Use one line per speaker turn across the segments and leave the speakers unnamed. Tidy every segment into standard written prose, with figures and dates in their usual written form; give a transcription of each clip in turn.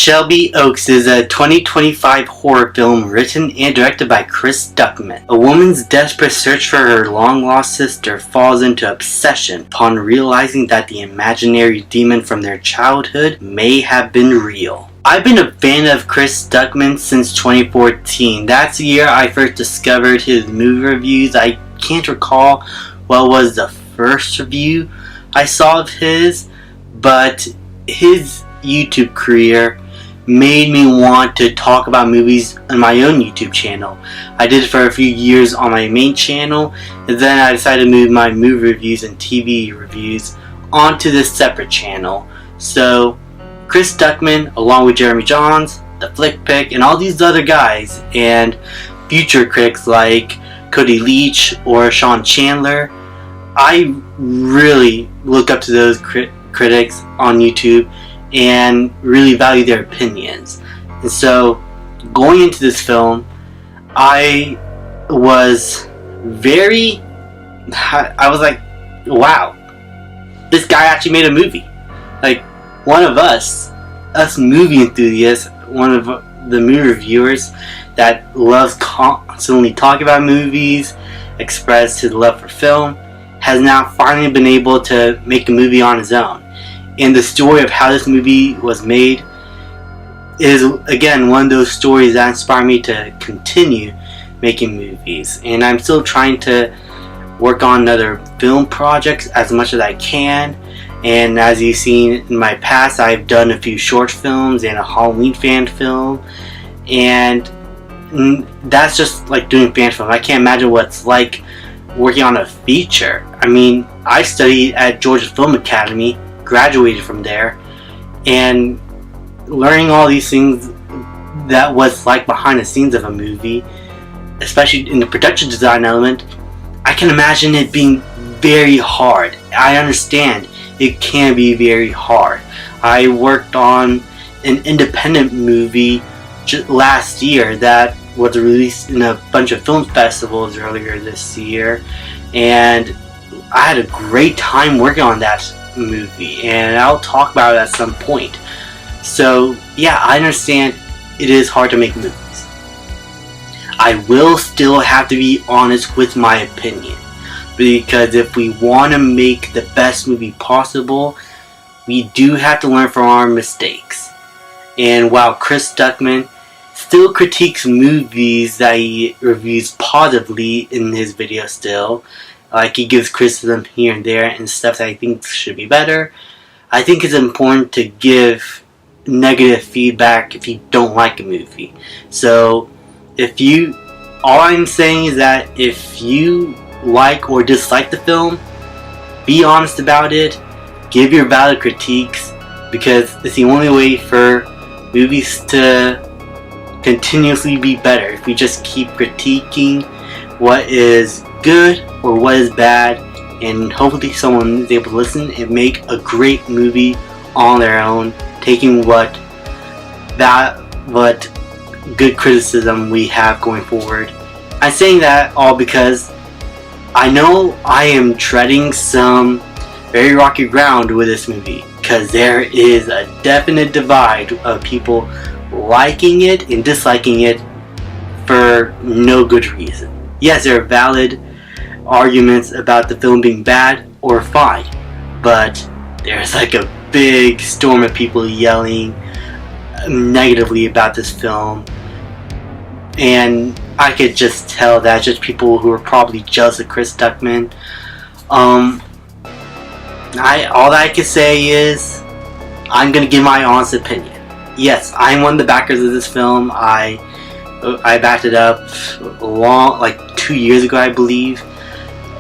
Shelby Oaks is a 2025 horror film written and directed by Chris Duckman. A woman's desperate search for her long-lost sister falls into obsession upon realizing that the imaginary demon from their childhood may have been real. I've been a fan of Chris Duckman since 2014. That's the year I first discovered his movie reviews. I can't recall what was the first review I saw of his, but his YouTube career made me want to talk about movies on my own YouTube channel. I did it for a few years on my main channel, and then I decided to move my movie reviews and TV reviews onto this separate channel. So Chris Duckman, along with Jeremy Johns, The Flick Pick, and all these other guys, and future critics like Cody Leach or Sean Chandler, I really look up to those critics on YouTube and really value their opinions. And so going into this film, I was like, wow, this guy actually made a movie. Like, one of us movie enthusiasts, one of the movie reviewers that loves constantly talking about movies, express his love for film, has now finally been able to make a movie on his own. And the story of how this movie was made is, again, one of those stories that inspired me to continue making movies. And I'm still trying to work on other film projects as much as I can. And as you've seen in my past, I've done a few short films and a Halloween fan film. And that's just like doing fan film. I can't imagine what it's like working on a feature. I mean, I studied at Georgia Film Academy, graduated from there, and learning all these things that was like behind the scenes of a movie, especially in the production design element, I can imagine it being very hard. I understand it can be very hard. I worked on an independent movie last year that was released in a bunch of film festivals earlier this year, and I had a great time working on that movie, and I'll talk about it at some point. So yeah, I understand it is hard to make movies. I will still have to be honest with my opinion, because if we want to make the best movie possible, we do have to learn from our mistakes. And while Chris Duckman still critiques movies that he reviews positively in his video still, like he gives criticism here and there and stuff that I think should be better, I think it's important to give negative feedback if you don't like a movie. So all I'm saying is that if you like or dislike the film, be honest about it, give your valid critiques, because it's the only way for movies to continuously be better. If we just keep critiquing what is good or what is bad, and hopefully someone is able to listen and make a great movie on their own, taking what good criticism we have going forward. I'm saying that all because I know I am treading some very rocky ground with this movie, because there is a definite divide of people liking it and disliking it for no good reason. Yes, there are valid arguments about the film being bad or fine, but there's like a big storm of people yelling negatively about this film, and I could just tell that just people who are probably jealous of Chris Duckman. All that I can say is I'm gonna give my honest opinion. Yes, I'm one of the backers of this film. I backed it up like 2 years ago, I believe,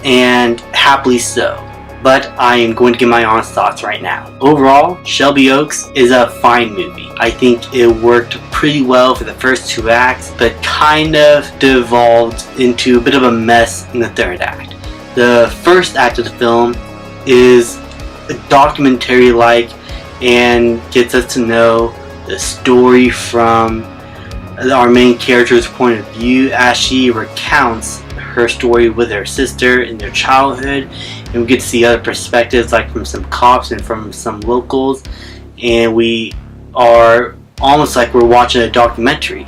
and happily so. But I am going to give my honest thoughts right now. Overall, Shelby Oaks is a fine movie. I think it worked pretty well for the first 2 acts, but kind of devolved into a bit of a mess in the 3rd act. The first act of the film is documentary-like and gets us to know the story from our main character's point of view as she recounts her story with her sister in their childhood, and we get to see other perspectives, like from some cops and from some locals, and we are almost like we're watching a documentary.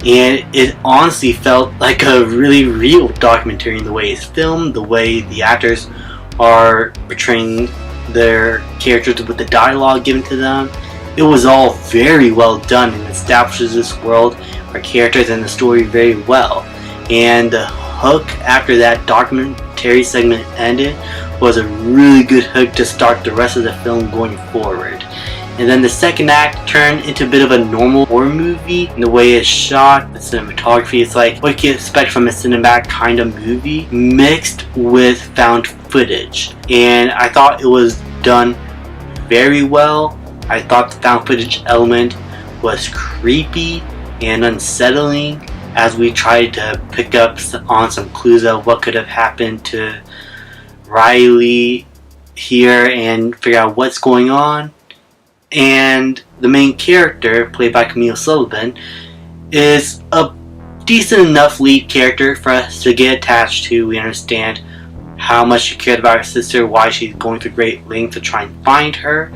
And it honestly felt like a really real documentary in the way it's filmed, the way the actors are portraying their characters with the dialogue given to them. It was all very well done and establishes this world, our characters, and the story very well. And the hook after that documentary segment ended was a really good hook to start the rest of the film going forward. And then the second act turned into a bit of a normal horror movie in the way it's shot, the cinematography. It's like what you expect from a cinematic kind of movie mixed with found footage. And I thought it was done very well. I thought the found footage element was creepy and unsettling as we tried to pick up on some clues of what could have happened to Riley here and figure out what's going on. And the main character, played by Camille Sullivan, is a decent enough lead character for us to get attached to. We understand how much she cared about her sister, why she's going through great lengths to try and find her.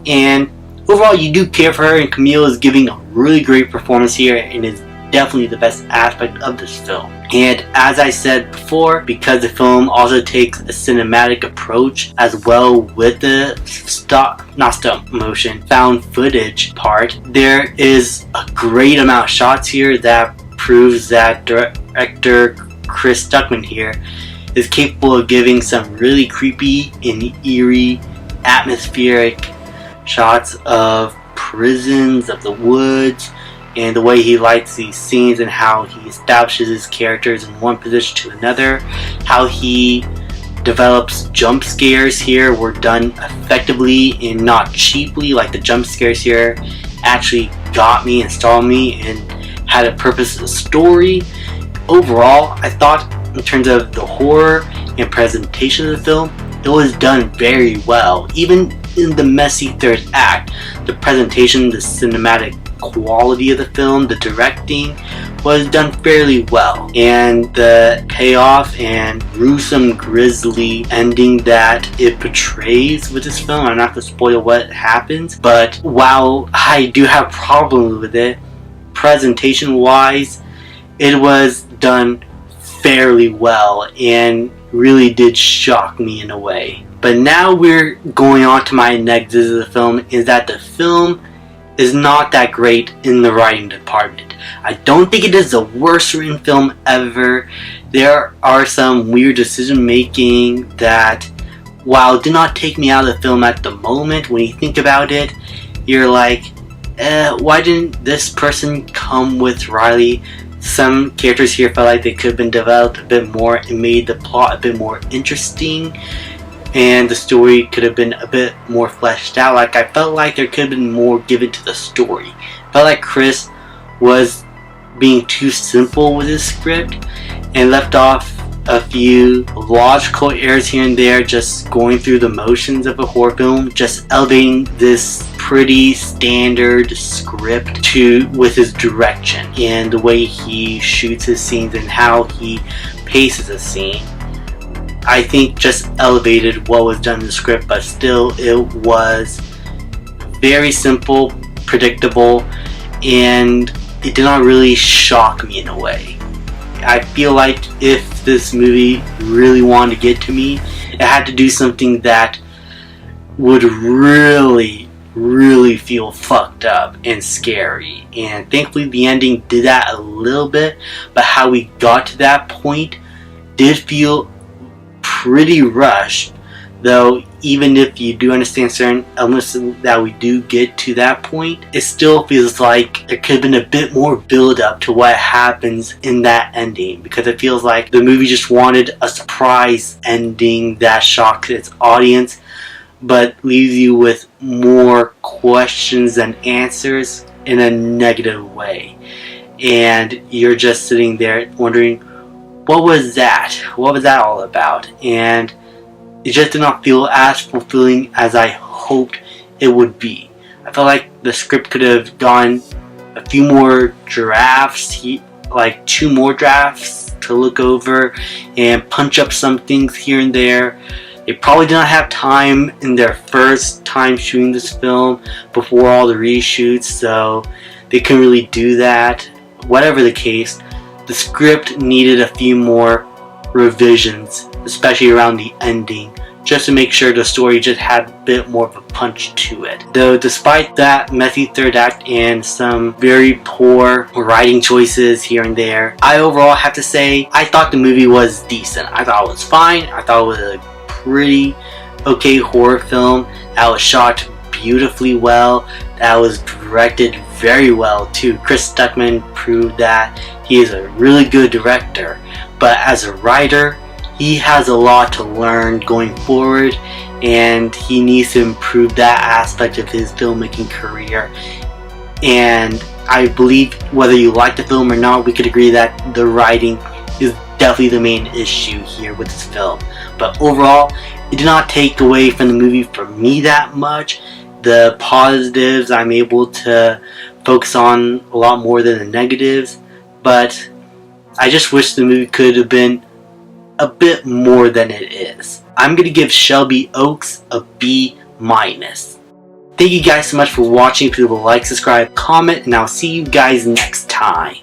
And overall, you do care for her, and Camille is giving a really great performance here and is definitely the best aspect of this film. And as I said before, because the film also takes a cinematic approach as well with the stop motion, found footage part, there is a great amount of shots here that proves that director Chris Stuckman here is capable of giving some really creepy and eerie atmospheric shots of prisons, of the woods, and the way he lights these scenes and how he establishes his characters in one position to another. How he develops jump scares here were done effectively and not cheaply. Like the jump scares here actually got me and stalled me and had a purpose of the story. Overall, I thought in terms of the horror and presentation of the film, it was done very well. Even in the messy third act, the presentation, the cinematic quality of the film, the directing was done fairly well. And the payoff and gruesome, grisly ending that it portrays with this film, I'm not going to spoil what happens, but while I do have problems with it, presentation wise, it was done fairly well and really did shock me in a way. But now we're going on to my negatives of the film, is that the film is not that great in the writing department. I don't think it is the worst written film ever. There are some weird decision making that, while did not take me out of the film at the moment, when you think about it, you're like, why didn't this person come with Riley? Some characters here felt like they could have been developed a bit more and made the plot a bit more interesting, and the story could have been a bit more fleshed out. Like, I felt like there could have been more given to the story. I felt like Chris was being too simple with his script and left off a few logical errors here and there, just going through the motions of a horror film, just elevating this pretty standard script with his direction and the way he shoots his scenes and how he paces a scene. I think just elevated what was done in the script, but still it was very simple, predictable, and it did not really shock me in a way. I feel like if this movie really wanted to get to me, it had to do something that would really feel fucked up and scary. And thankfully the ending did that a little bit, but how we got to that point did feel pretty rushed, though. Even if you do understand certain elements that we do get to that point, it still feels like there could have been a bit more build up to what happens in that ending, because it feels like the movie just wanted a surprise ending that shocks its audience but leaves you with more questions than answers in a negative way, and you're just sitting there wondering, what was that? What was that all about? And it just did not feel as fulfilling as I hoped it would be. I felt like the script could have gone a few more drafts, like 2 more drafts to look over and punch up some things here and there They probably did not have time in their first time shooting this film before all the reshoots, so they couldn't really do that. Whatever the case, the script needed a few more revisions, especially around the ending, just to make sure the story just had a bit more of a punch to it. Though despite that messy third act and some very poor writing choices here and there, I overall have to say I thought the movie was decent. I thought it was fine. I thought it was a pretty okay horror film that was shot beautifully well, that was directed very well too. Chris Stuckman proved that he is a really good director, but as a writer, he has a lot to learn going forward, and he needs to improve that aspect of his filmmaking career. And I believe whether you like the film or not, we could agree that the writing is definitely the main issue here with this film. But overall, it did not take away from the movie for me that much. The positives I'm able to focus on a lot more than the negatives, but I just wish the movie could have been a bit more than it is. I'm going to give Shelby Oaks a B-. Thank you guys so much for watching. Please like, subscribe, comment, and I'll see you guys next time.